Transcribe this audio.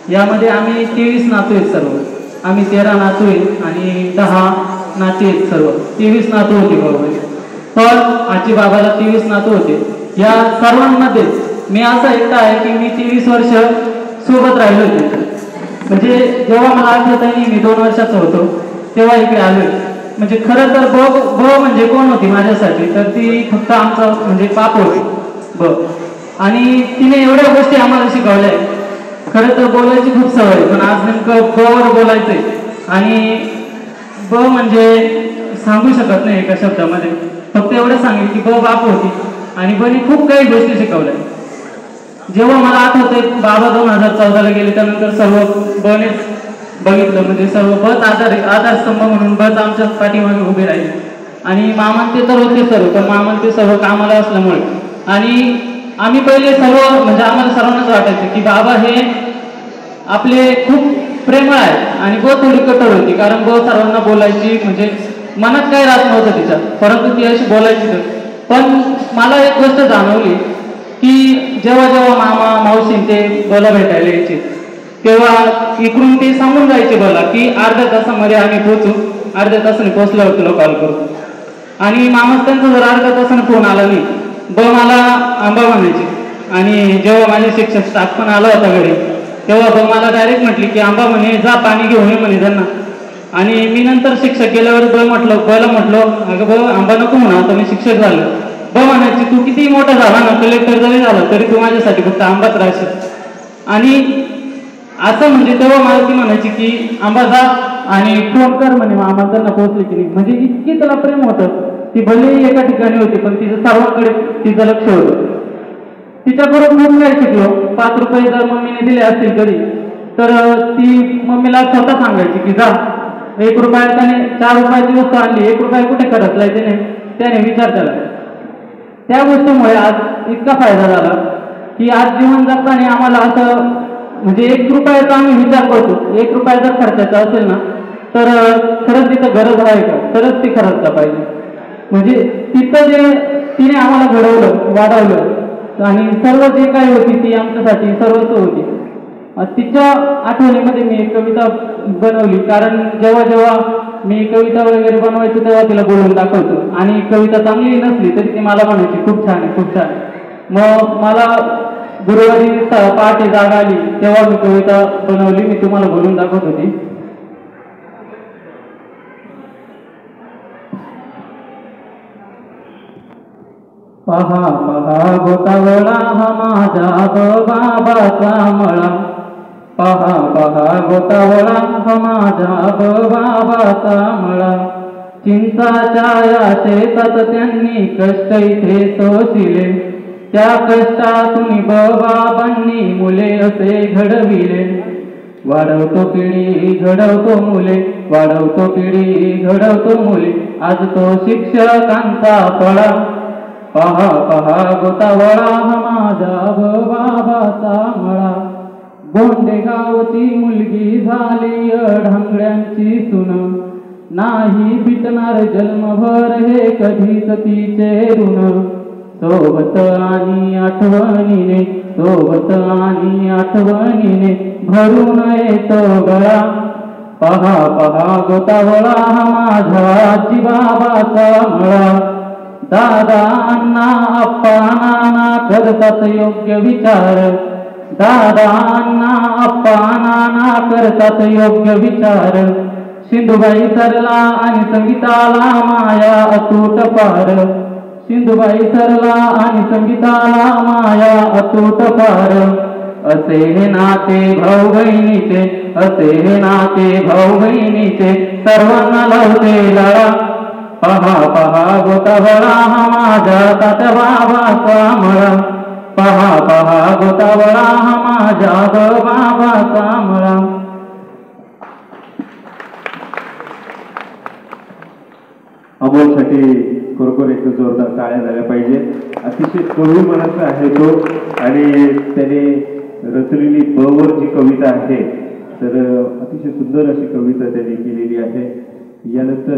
यामध्ये आम्ही 23 नातू आहेत सर्व. आम्ही 13 नातू आहेत आणि 10 नाती आहेत सर्व. 23 नातू होते भाऊ. पण आजी बाबाला 23 नातू होते. या सर्वांमध्ये मी असा एकटा आहे की मी 23 वर्ष सोबत राहिलो होते. म्हणजे जेव्हा मला आठवत आहे मी 2 वर्षाचा होतो तेव्हा इकडे आलो. म्हणजे खरं तर ब म्हणजे कोण होती माझ्यासाठी, तर ती फक्त आमचा म्हणजे पाप होती ब. आणि तिने एवढ्या गोष्टी आम्हाला शिकवल्या. खरं तर बोलायची खूप सवय, पण आज नेमकं बवर बोलायचंय. आणि ब म्हणजे सांगू शकत नाही एका शब्दामध्ये. फक्त एवढं सांगेल की ब बाप होती आणि बनी खूप काही गोष्टी शिकवल्या. जेव्हा मला आठवतंय बाबा 2014ला गेले त्यानंतर सर्व बनेच बघितलं. म्हणजे सर्व बस आधारस्तंभ म्हणून बस आमच्या पाठीमागे उभे राहिले. आणि मामान ते तर होते सर्व, पण मामान ते सर्व कामाला असल्यामुळे आणि आम्ही पहिले सर्व म्हणजे आम्हाला सर्वांनाच वाटायचं की बाबा हे आपले खूप प्रेमळ आहे आणि ब थोडी कठोर होती. कारण ब सर्वांना बोलायची, म्हणजे मनात काही राहत नव्हतं तिच्या, परंतु ती अशी बोलायची. पण मला एक गोष्ट जाणवली की जेव्हा जेव्हा मामा मावशी ते बोला भेटायला यायचे तेव्हा इकडून ते सांगून जायचे बोला की अर्ध्या तासामध्ये आम्ही पोहोचू, अर्ध्या तासाने पोहोचल्यावर तुला कॉल करू. आणि मामा त्यांचा जर अर्ध्या तासाने फोन आला नाही ब मला आंबा म्हणायची. आणि जेव्हा माझे शिक्षक स्टाफ पण आला होता घरी तेव्हा ब मला डायरेक्ट म्हटली की आंबा म्हणे जा पाणी घेऊन ये म्हणे त्यांना. आणि मी नंतर शिक्षक गेल्यावर बला म्हटलो अगं ब आंबा नको म्हणा, आता मी शिक्षक झालो. ब म्हणायची तू किती मोठा झाला ना, कलेक्टर जरी झाला तरी तू माझ्यासाठी फक्त आंबाच राहशील. आणि असं म्हणजे तेव्हा मला ती म्हणायची की आंबा जा आणि फोन कर म्हणे मामा त्यांना पोहोचले की नाही. म्हणजे इतकी त्याला प्रेम होतं. ती भलेही एका ठिकाणी होती पण तिचं सर्वांकडे तिचं लक्ष होतं. तिच्याकडून खूप काही शिकलो. 5 रुपये जर मम्मीने दिले असतील कधी तर ती मम्मीला स्वतः सांगायची की जा 1 रुपया त्याने 4 रुपयाची वस्तू आणली, 1 रुपया कुठे खर्चलाय त्याने विचार केला. त्या गोष्टीमुळे आज इतका फायदा झाला की आज जीवन जगताना आम्हाला असं म्हणजे 1 रुपयाचा आम्ही विचार करतो. 1 रुपया जर खर्चाचा असेल ना तर खरंच तिथं गरज आहे का, तरच ती खर्चला पाहिजे. म्हणजे तिथं जे तिने आम्हाला घडवलं, वाढवलं आणि सर्व जे काही होती ती आमच्यासाठी सर्वस्व होती. तिच्या आठवणीमध्ये मी एक कविता बनवली. कारण जेव्हा जेव्हा मी कविता वगैरे बनवायचो तेव्हा तिला बोलून दाखवतो आणि कविता चांगली नसली तरी ती मला म्हणायची खूप छान आहे, खूप छान आहे. मग मला गुरुवारी पहाटे जाग आली तेव्हा मी कविता बनवली. मी तुम्हाला बोलून दाखवत होती. पहा पहा गोतावळा हा माझ्या बाबाचा मळा. पहा पहा गोतावळा हा माझ्या बाबाचा मळा. चिंचाच्या या शेतात त्यांनी कष्ट इथे सोसिले. त्या कष्टातून बाबांनी मुले असे घडविले. वाढवतो पिढी घडवतो मुले, वाढवतो पिढी घडवतो मुले. आज तो शिक्षकांचा फळा. पहा पहा गोतावळा हा माझ्या बाबाचा मळा. गोंडेगावची मुलगी झाली ढांगड्यांची सुन. नाही फिटणार जन्मभर हे कधीच तिचे ऋण. सोबत आणि आठवणीने, सोबत आणि आठवणीने भरून येतो गळा. पहा पहा गोतावळा हा माझ्या आजी बाबाचा मळा. दादा अण्णा आप्पा नाना करतात योग्य विचार. दादा अण्णा आप्पा नाना करतात योग्य विचार. सिंधुबाई सरला आणि संगीताला माया अतूट पार. सिंधुबाई सरला आणि संगीताला माया अतूट पार. असे हे नाते भाऊ बहिणीचे, असे हे नाते भाऊ बहिणीचे सर्वांना लावते लळा. पहा पहा गोतावळा हा माझ्या तात्या बाबाचा मळा. पहा पहा गोतावळा हा माझ्या बाबाचा मळा. अमोलसाठी खरोखर एक जोरदार टाळ्या झाल्या पाहिजे. अतिशय कवी मनाचा आहे तो आणि त्याने रचलेली बवर जी कविता आहे तर अतिशय सुंदर अशी कविता त्याने केलेली आहे. यानंतर